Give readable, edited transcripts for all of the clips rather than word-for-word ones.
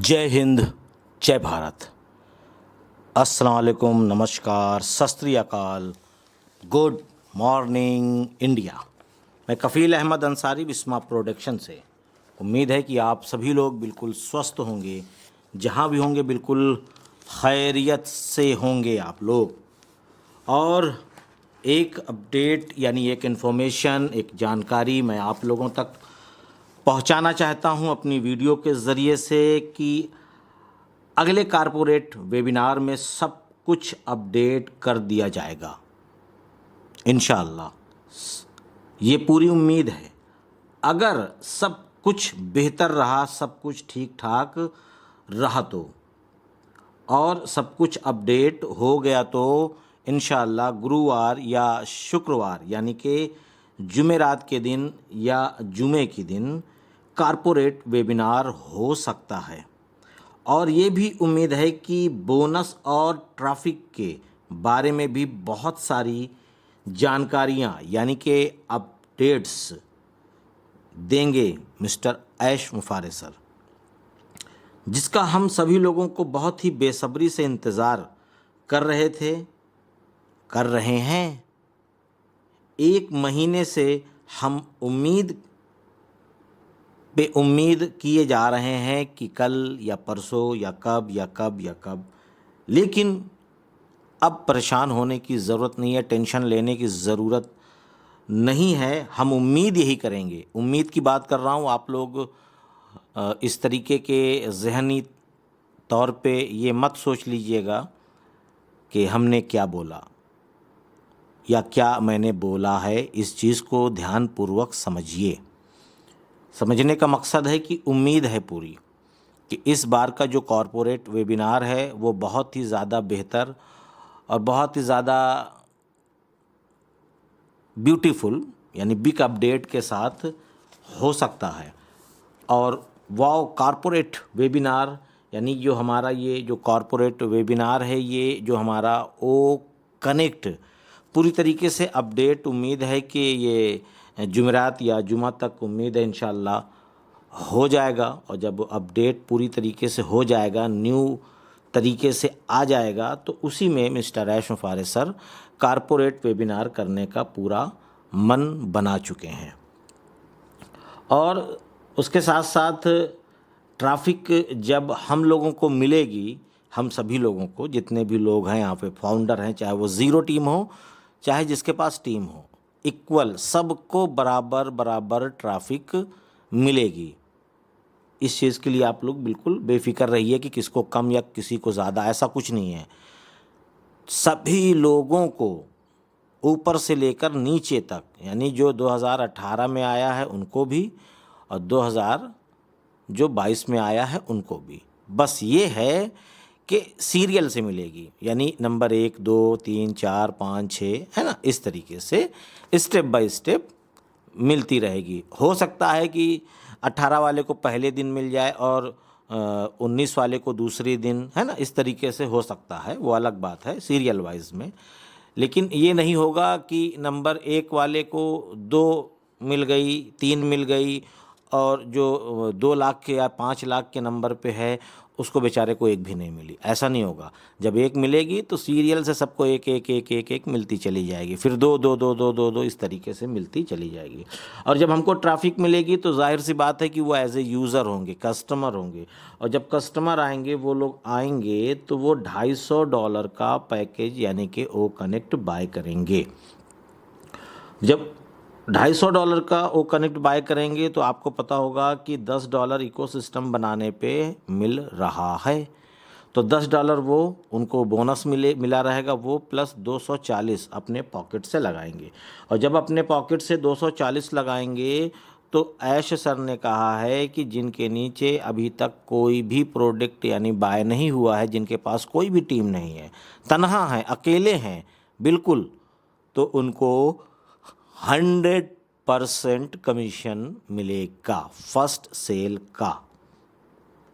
जय हिंद, जय भारत। अस्सलाम वालेकुम, नमस्कार, सत श्री अकाल, गुड मॉर्निंग इंडिया। मैं कफ़ील अहमद अंसारी बिस्मा प्रोडक्शन से। उम्मीद है कि आप सभी लोग बिल्कुल स्वस्थ होंगे, जहाँ भी होंगे बिल्कुल खैरियत से होंगे आप लोग। और एक अपडेट यानी एक इन्फॉर्मेशन, एक जानकारी मैं आप लोगों तक पहुंचाना चाहता हूं अपनी वीडियो के ज़रिए से कि अगले कारपोरेट वेबिनार में सब कुछ अपडेट कर दिया जाएगा इंशाअल्लाह। ये पूरी उम्मीद है। अगर सब कुछ बेहतर रहा, सब कुछ ठीक ठाक रहा तो, और सब कुछ अपडेट हो गया तो इंशाअल्लाह गुरुवार या शुक्रवार यानी कि जुमेरात के दिन या जुमे के दिन कारपोरेट वेबिनार हो सकता है। और ये भी उम्मीद है कि बोनस और ट्रैफिक के बारे में भी बहुत सारी जानकारियाँ यानी कि अपडेट्स देंगे मिस्टर ऐश मुफारे सर, जिसका हम सभी लोगों को बहुत ही बेसब्री से इंतज़ार कर रहे थे, कर रहे हैं। एक महीने से हम उम्मीद किए जा रहे हैं कि कल या परसों या कब, लेकिन अब परेशान होने की ज़रूरत नहीं है, टेंशन लेने की ज़रूरत नहीं है। हम उम्मीद यही करेंगे। उम्मीद की बात कर रहा हूँ। आप लोग इस तरीके के ज़हनी तौर पे ये मत सोच लीजिएगा कि हमने क्या बोला या क्या मैंने बोला है। इस चीज़ को ध्यानपूर्वक समझिए। समझने का मकसद है कि उम्मीद है पूरी कि इस बार का जो कॉरपोरेट वेबिनार है वो बहुत ही ज़्यादा बेहतर और बहुत ही ज़्यादा ब्यूटीफुल यानी बिग अपडेट के साथ हो सकता है। और वाओ कॉरपोरेट वेबिनार यानी जो हमारा ये जो कॉरपोरेट वेबिनार है, ये जो हमारा ओ कनेक्ट पूरी तरीके से अपडेट, उम्मीद है कि ये जुमेरात या जुमा तक उम्मीद है इंशाअल्लाह हो जाएगा। और जब अपडेट पूरी तरीके से हो जाएगा, न्यू तरीके से आ जाएगा, तो उसी में मिस्टर ऐश मुफारे सर कारपोरेट वेबिनार करने का पूरा मन बना चुके हैं। और उसके साथ साथ ट्रैफिक जब हम लोगों को मिलेगी, हम सभी लोगों को, जितने भी लोग हैं यहाँ पे फाउंडर हैं, चाहे वो ज़ीरो टीम हो चाहे जिसके पास टीम हो, इक्वल सबको बराबर बराबर ट्रैफिक मिलेगी। इस चीज़ के लिए आप लोग बिल्कुल बेफिक्र रहिए कि किसको कम या किसी को ज़्यादा, ऐसा कुछ नहीं है। सभी लोगों को ऊपर से लेकर नीचे तक, यानी जो 2018 में आया है उनको भी और 2022 में आया है उनको भी। बस ये है कि सीरियल से मिलेगी, यानी नंबर 1 2 3 4 5 6 है ना, इस तरीके से स्टेप बाय स्टेप मिलती रहेगी। हो सकता है कि 18 वाले को पहले दिन मिल जाए और 19 वाले को दूसरे दिन, है ना, इस तरीके से हो सकता है, वो अलग बात है सीरियल वाइज में। लेकिन ये नहीं होगा कि नंबर 1 वाले को 2 मिल गई, 3 मिल गई, और जो 2 लाख के या 5 लाख के नंबर पे है उसको बेचारे को एक भी नहीं मिली। ऐसा नहीं होगा। जब एक मिलेगी तो सीरियल से सबको एक एक एक एक एक मिलती चली जाएगी, फिर 2 2 2 2 2 2 इस तरीके से मिलती चली जाएगी। और जब हमको ट्रैफिक मिलेगी तो जाहिर सी बात है कि वो एज ए यूज़र होंगे, कस्टमर होंगे। और जब कस्टमर आएंगे, वो लोग आएंगे तो वो $250 का पैकेज यानी कि ओ कनेक्ट बाय करेंगे। जब $250 का ओ कनेक्ट बाय करेंगे तो आपको पता होगा कि $10 इकोसिस्टम बनाने पे मिल रहा है। तो $10 वो उनको बोनस मिला रहेगा, वो प्लस 240 अपने पॉकेट से लगाएंगे। और जब अपने पॉकेट से 240 लगाएंगे तो ऐश सर ने कहा है कि जिनके नीचे अभी तक कोई भी प्रोडक्ट यानी बाय नहीं हुआ है, जिनके पास कोई भी टीम नहीं है, तनहा हैं, अकेले हैं बिल्कुल, तो उनको 100% कमीशन मिलेगा फर्स्ट सेल का।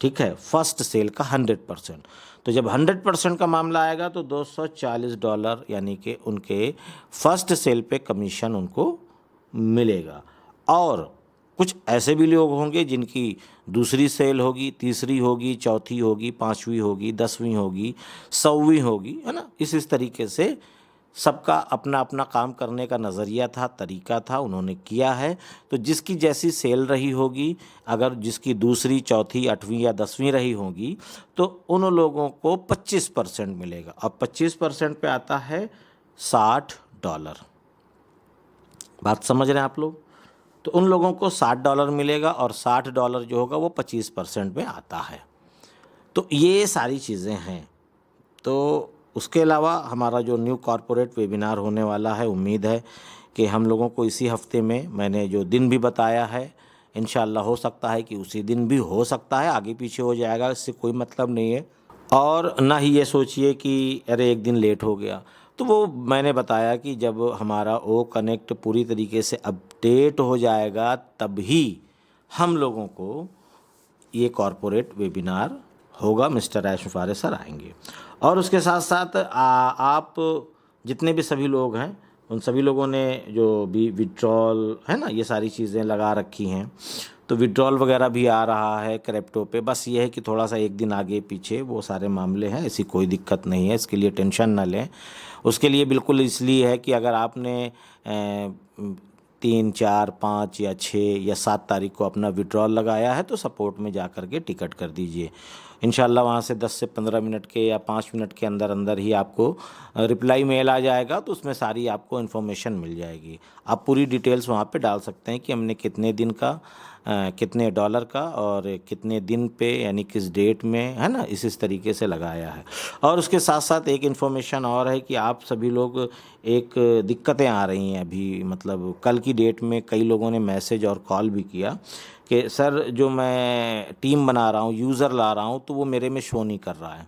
ठीक है, फर्स्ट सेल का 100%। तो जब 100% का मामला आएगा तो $240 यानी कि उनके फर्स्ट सेल पे कमीशन उनको मिलेगा। और कुछ ऐसे भी लोग होंगे जिनकी दूसरी सेल होगी, तीसरी होगी, चौथी होगी, पाँचवीं होगी, 10वीं होगी, 100वीं होगी, है ना। इस तरीके से सबका अपना अपना काम करने का नज़रिया था, तरीका था, उन्होंने किया है। तो जिसकी जैसी सेल रही होगी, अगर जिसकी दूसरी, चौथी, 8वीं या 10वीं रही होगी, तो उन लोगों को 25% मिलेगा। अब 25% पे आता है $60। बात समझ रहे हैं आप लोग? तो उन लोगों को $60 मिलेगा और $60 जो होगा वो 25% में आता है। तो ये सारी चीज़ें हैं। तो उसके अलावा हमारा जो न्यू कॉरपोरेट वेबिनार होने वाला है, उम्मीद है कि हम लोगों को इसी हफ्ते में, मैंने जो दिन भी बताया है, इंशाल्लाह हो सकता है कि उसी दिन भी हो सकता है, आगे पीछे हो जाएगा, इससे कोई मतलब नहीं है। और ना ही ये सोचिए कि अरे एक दिन लेट हो गया। तो वो मैंने बताया कि जब हमारा ओ कनेक्ट पूरी तरीके से अपडेट हो जाएगा तभी हम लोगों को ये कॉरपोरेट वेबिनार होगा। मिस्टर ऐश फारे सर आएंगे और उसके साथ साथ आप जितने भी सभी लोग हैं, उन सभी लोगों ने जो भी विड्रॉल है ना, ये सारी चीज़ें लगा रखी हैं, तो विड्रॉल वगैरह भी आ रहा है क्रिप्टो पे। बस ये है कि थोड़ा सा एक दिन आगे पीछे वो सारे मामले हैं, ऐसी कोई दिक्कत नहीं है, इसके लिए टेंशन ना लें। उसके लिए बिल्कुल इसलिए है कि अगर आपने 3, 4, 5 या 6 या 7 तारीख को अपना विड्रॉल लगाया है तो सपोर्ट में जा कर के टिकट कर दीजिए। इंशाल्लाह वहाँ से 10 से 15 मिनट के या 5 मिनट के अंदर अंदर ही आपको रिप्लाई मेल आ जाएगा, तो उसमें सारी आपको इन्फॉर्मेशन मिल जाएगी। आप पूरी डिटेल्स वहाँ पे डाल सकते हैं कि हमने कितने दिन का, कितने डॉलर का और कितने दिन पे, यानी किस डेट में, है ना, इस तरीके से लगाया है। और उसके साथ साथ एक इन्फॉर्मेशन और है कि आप सभी लोग, एक दिक्कतें आ रही हैं अभी, मतलब कल की डेट में कई लोगों ने मैसेज और कॉल भी किया कि सर जो मैं टीम बना रहा हूँ, यूज़र ला रहा हूँ, तो वो मेरे में शो नहीं कर रहा है।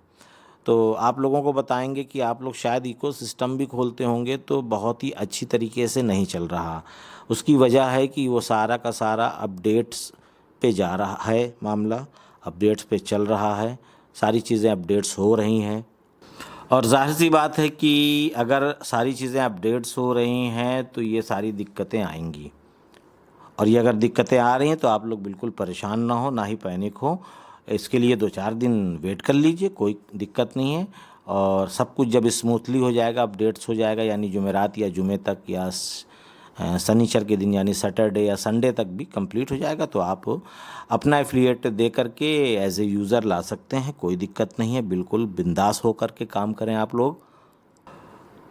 तो आप लोगों को बताएंगे कि आप लोग शायद इकोसिस्टम भी खोलते होंगे तो बहुत ही अच्छी तरीके से नहीं चल रहा। उसकी वजह है कि वो सारा का सारा अपडेट्स पे जा रहा है, मामला अपडेट्स पे चल रहा है, सारी चीज़ें अपडेट्स हो रही हैं। और ज़ाहिर सी बात है कि अगर सारी चीज़ें अपडेट्स हो रही हैं तो ये सारी दिक्कतें आएंगी। और ये अगर दिक्कतें आ रही हैं तो आप लोग बिल्कुल परेशान ना हो, ना ही पैनिक हो। इसके लिए 2-4 दिन वेट कर लीजिए, कोई दिक्कत नहीं है। और सब कुछ जब स्मूथली हो जाएगा, अपडेट्स हो जाएगा, यानी जुमेरात या जुमे तक या शनिचर के दिन यानी सैटरडे या संडे तक भी कंप्लीट हो जाएगा, तो आप अपना एफिलिएट दे करके एज ए यूज़र ला सकते हैं, कोई दिक्कत नहीं है। बिल्कुल बिंदास हो कर के काम करें आप लोग।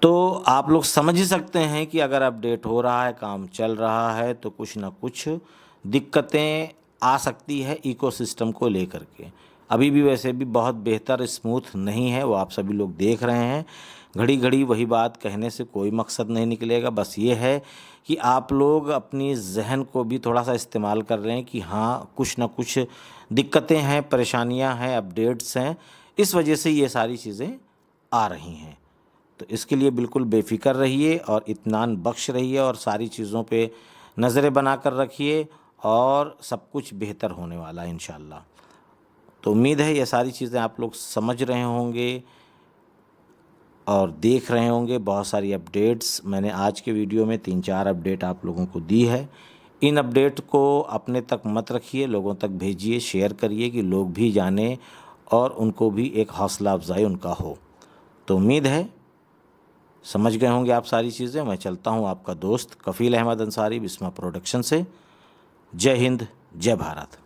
तो आप लोग समझ ही सकते हैं कि अगर अपडेट हो रहा है, काम चल रहा है, तो कुछ ना कुछ दिक्कतें आ सकती है इकोसिस्टम को लेकर के। अभी भी वैसे भी बहुत बेहतर स्मूथ नहीं है, वो आप सभी लोग देख रहे हैं। घड़ी घड़ी वही बात कहने से कोई मकसद नहीं निकलेगा। बस ये है कि आप लोग अपनी जहन को भी थोड़ा सा इस्तेमाल कर रहे हैं कि हाँ, कुछ ना कुछ दिक्कतें हैं, परेशानियां हैं, अपडेट्स हैं, इस वजह से ये सारी चीज़ें आ रही हैं। तो इसके लिए बिल्कुल बेफ़िक्र रहिए और इत्मीनान बख्श रहिए और सारी चीज़ों पे नज़रें बना कर रखिए और सब कुछ बेहतर होने वाला है इंशाल्लाह। तो उम्मीद है ये सारी चीज़ें आप लोग समझ रहे होंगे और देख रहे होंगे। बहुत सारी अपडेट्स मैंने आज के वीडियो में 3-4 अपडेट आप लोगों को दी है। इन अपडेट को अपने तक मत रखिए, लोगों तक भेजिए, शेयर करिए कि लोग भी जानें और उनको भी एक हौसला अफजाई उनका हो। तो उम्मीद है समझ गए होंगे आप सारी चीज़ें। मैं चलता हूँ, आपका दोस्त कफ़ील अहमद अंसारी, बिस्मा प्रोडक्शन से। जय हिंद, जय भारत।